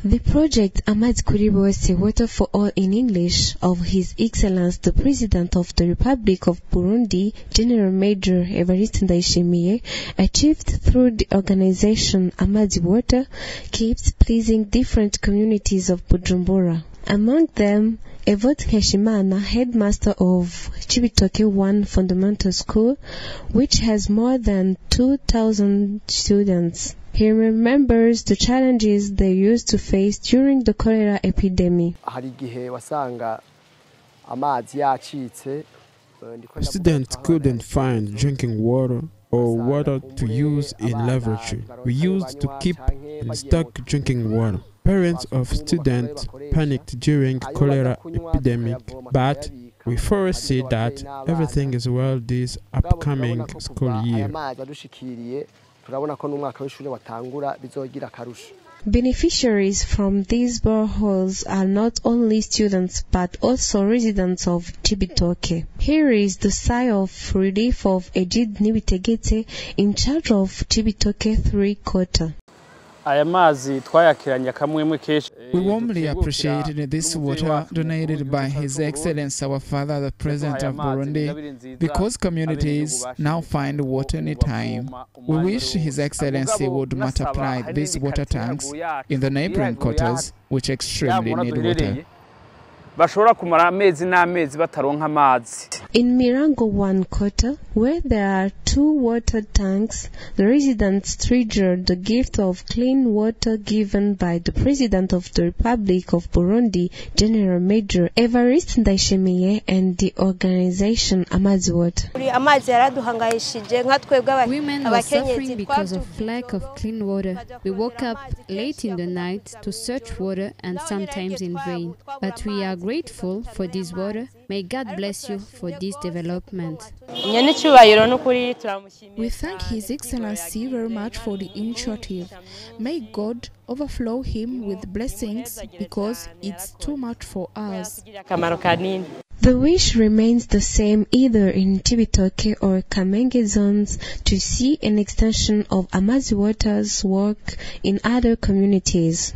The project Amazi kuri, bose, Water for All in English, of His Excellency the President of the Republic of Burundi, General Major Evariste Ndayishimiye, achieved through the organization Amazi Water, keeps pleasing different communities of Bujumbura. Among them, Evot Nkeshimana, headmaster of Cibitoke 1 Fundamental School, which has more than 2,000 students. He remembers the challenges they used to face during the cholera epidemic. Students couldn't find drinking water or water to use in lavatory. We used to keep in stock drinking water. Parents of students panicked during cholera epidemic, but we foresee that everything is well this upcoming school year. Beneficiaries from these boreholes are not only students but also residents of Cibitoke. Here is the sigh of relief of Egid Nibitegete, in charge of Cibitoke 3 quarter. We warmly appreciated this water donated by His Excellency our Father, the President of Burundi, because communities now find water anytime. We wish His Excellency would multiply these water tanks in the neighboring quarters, which extremely need water. In Mirango 1 quarter, where there are 2 water tanks, the residents treasure the gift of clean water given by the President of the Republic of Burundi, General Major Evariste Ndayishimiye, and the organization Amazi Water. Women were suffering because of lack of clean water. We woke up late in the night to search water, and sometimes in vain. But we are grateful for this water. May God bless you for this development. We thank His Excellency very much for the initiative. May God overflow him with blessings, because it's too much for us. The wish remains the same either in Cibitoke or Kamenge zones, to see an extension of Amazi Water's work in other communities.